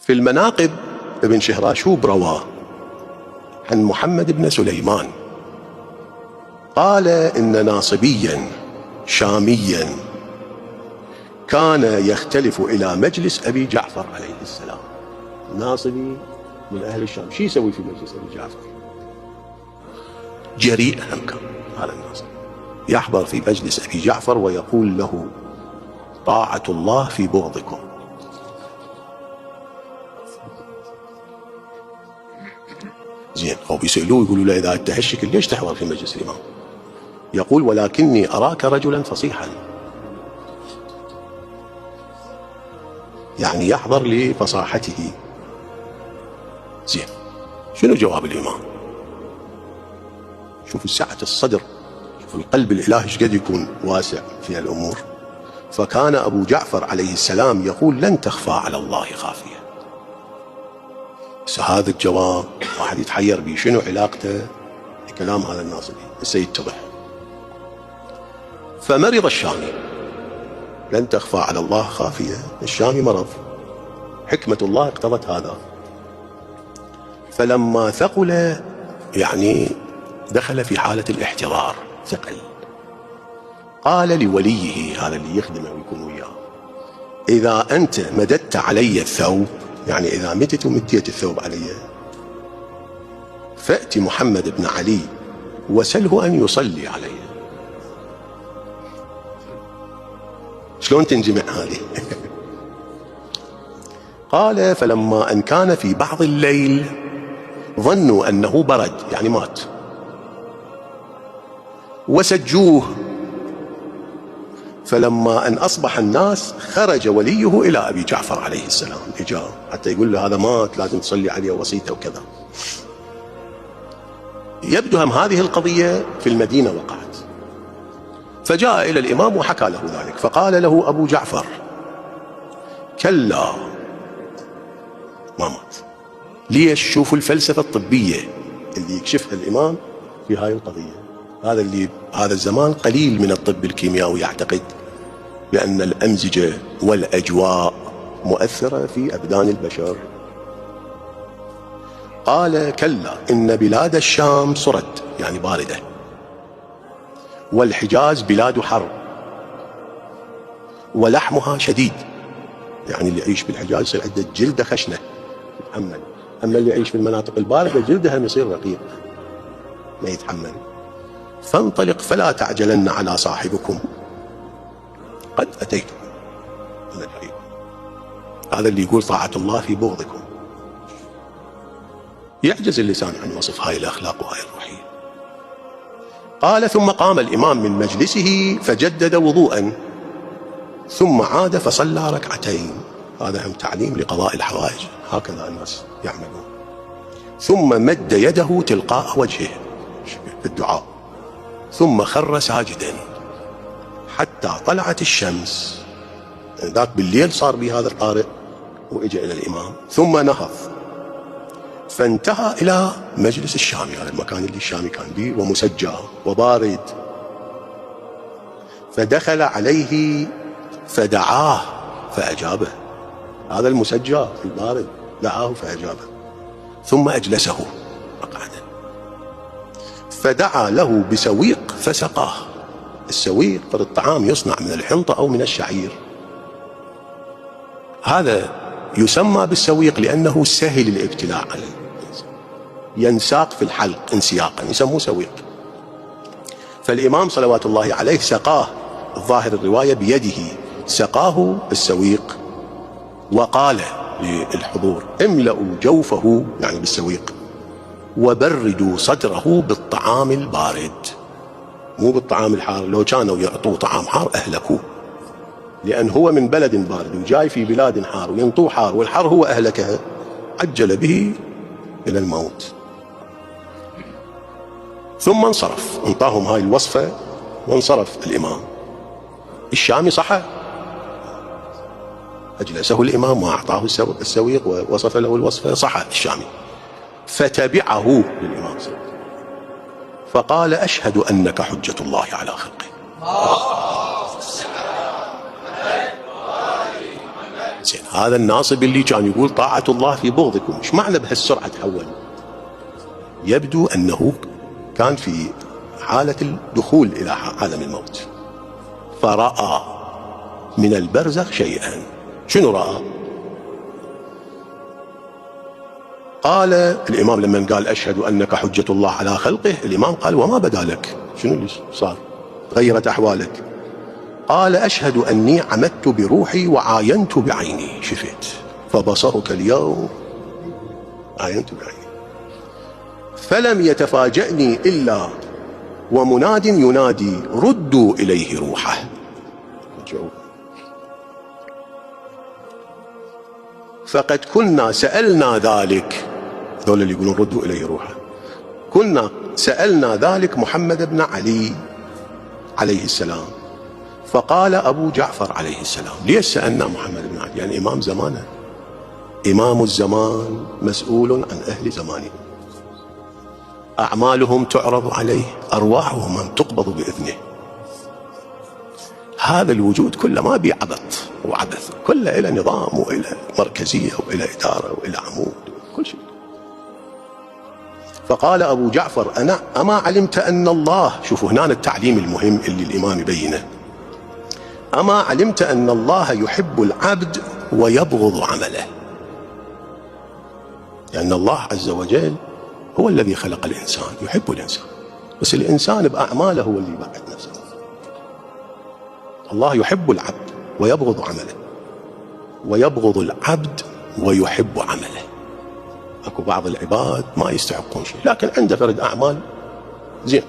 في المناقب ابن شهراشوب رواه عن محمد بن سليمان قال إن ناصبيا شاميا كان يختلف إلى مجلس أبي جعفر عليه السلام. ناصبي من أهل الشام، شو يسوي في مجلس أبي جعفر؟ جريء هم كان هذا الناصبي، يحضر في مجلس أبي جعفر ويقول له طاعة الله في بغضكم. زين، أو بيسألوه يقولوا له إذا أنت هالشكل ليش تحضر في مجلس الإمام؟ يقول ولكني أراك رجلا فصيحا، يعني يحضر لفصاحته. زين، شنو جواب الإمام؟ شوفوا سعة الصدر، شوفوا القلب الإلهي ايش قد يكون واسع في الأمور. فكان أبو جعفر عليه السلام يقول لن تخفى على الله خافية. بس هذا الجواب واحد يتحير به، شنو علاقته بكلام هذا الناصبي؟ سيتضح. فمرض الشامي، لن تخفى على الله خافية، الشامي مرض، حكمة الله اقتضت هذا. فلما ثقل يعني دخل في حالة الاحتضار، ثقل، قال لوليه هذا اللي يخدمه ويكون وياه إذا أنت مددت علي الثوب، يعني إذا متت ومديت الثوب علي، فأتي محمد بن علي وسله أن يصلي علي. شلون تنجمع هذه؟ قال فلما أن كان في بعض الليل ظنوا أنه برد، يعني مات، وسجوه. فلما أن أصبح الناس خرج وليه إلى أبي جعفر عليه السلام، إجاه حتى يقول له هذا مات لازم تصلي عليه وصيته وكذا. يبدو هم هذه القضية في المدينة وقعت. فجاء إلى الإمام وحكى له ذلك، فقال له أبو جعفر كلا ما مات. ليش؟ شوفوا الفلسفة الطبية اللي يكشفها الإمام في هاي القضية. هذا الزمان قليل من الطب الكيميائي يعتقد بأن الأمزجة والأجواء مؤثرة في أبدان البشر. قال كلا إن بلاد الشام صرد، يعني باردة، والحجاز بلاد حر ولحمها شديد، يعني اللي يعيش بالحجاز يصير عنده جلده خشنة يتحمل، أما اللي يعيش في المناطق الباردة جلده هم يصير رقيق ما يتحمل. فانطلق فلا تعجلن على صاحبكم قد أتيتم من الحريق. هذا اللي يقول طاعة الله في بغضكم. يعجز اللسان عن وصف هاي الأخلاق وهاي الروحية. قال ثم قام الإمام من مجلسه فجدد وضوءا ثم عاد فصلى ركعتين. هذا هم تعليم لقضاء الحوائج، هكذا الناس يعملون. ثم مد يده تلقاء وجهه في الدعاء، ثم خر ساجدا حتى طلعت الشمس. ذاك بالليل صار به هذا القارئ وإجا إلى الإمام، ثم نهض فانتهى إلى مجلس الشامي، هذا المكان اللي الشامي كان به ومسجى وبارد. فدخل عليه فدعاه فأجابه، هذا المسجى البارد دعاه فأجابه، ثم أجلسه مقعدا فدعا له بسويق فسقاه. السويق الطعام يصنع من الحنطة أو من الشعير، هذا يسمى بالسويق لأنه سهل الابتلاع عليه، ينساق في الحلق انسياقا، يسموه سويق. فالإمام صلوات الله عليه سقاه، الظاهر الرواية بيده سقاه السويق، وقال للحضور املأوا جوفه يعني بالسويق وبردوا صدره بالطعام البارد، مو بالطعام الحار. لو كانوا يعطوه طعام حار أهلكوه، لأن هو من بلد بارد وجاي في بلاد حار وينطوه حار، والحر هو أهلكه، عجل به إلى الموت. ثم انصرف، انطاهم هاي الوصفة وانصرف الإمام. الشامي صحى، أجلسه الإمام وأعطاه السويق ووصف له الوصفة، صحى الشامي. فتبعه للإمام فقال أشهد أنك حجة الله على خلقه. زين، هذا الناصب اللي كان يقول طاعة الله في بغضكم، ايش معنى بهالسرعة تحول؟ يبدو أنه كان في حالة الدخول إلى عالم الموت، فرأى من البرزخ شيئا. شنو رأى؟ قال الإمام لما قال أشهد أنك حجة الله على خلقه، الإمام قال وما بدا لك؟ شنو اللي صار؟ غيرت أحوالك. قال أشهد أني عمدت بروحي وعاينت بعيني، شفت فبصرك اليوم عاينت بعيني، فلم يتفاجأني إلا ومناد ينادي ردوا إليه روحه. فقد كنا سألنا ذلك، ذول اللي يقولون ردوا إليه روحه، كنا سألنا ذلك محمد بن علي عليه السلام، فقال أبو جعفر عليه السلام ليش سألنا محمد بن علي؟ يعني إمام زمانه، إمام الزمان مسؤول عن أهل زمانه، أعمالهم تعرض عليه، أرواحهم من تقبض بإذنه. هذا الوجود كله ما بيه عبث وعبث، كله إلى نظام وإلى مركزية وإلى إدارة وإلى عمود كل شيء. فقال أبو جعفر أما علمت أن الله، شوفوا هنا التعليم المهم اللي الإمام يبينه، أما علمت أن الله يحب العبد ويبغض عمله؟ لأن الله عز وجل هو الذي خلق الإنسان، يحب الإنسان، بس الإنسان بأعماله هو اللي يبعد نفسه. الله يحب العبد ويبغض عمله، ويبغض العبد ويحب عمله. اكو بعض العباد ما يستحقون شيء لكن عنده فرد أعمال زين.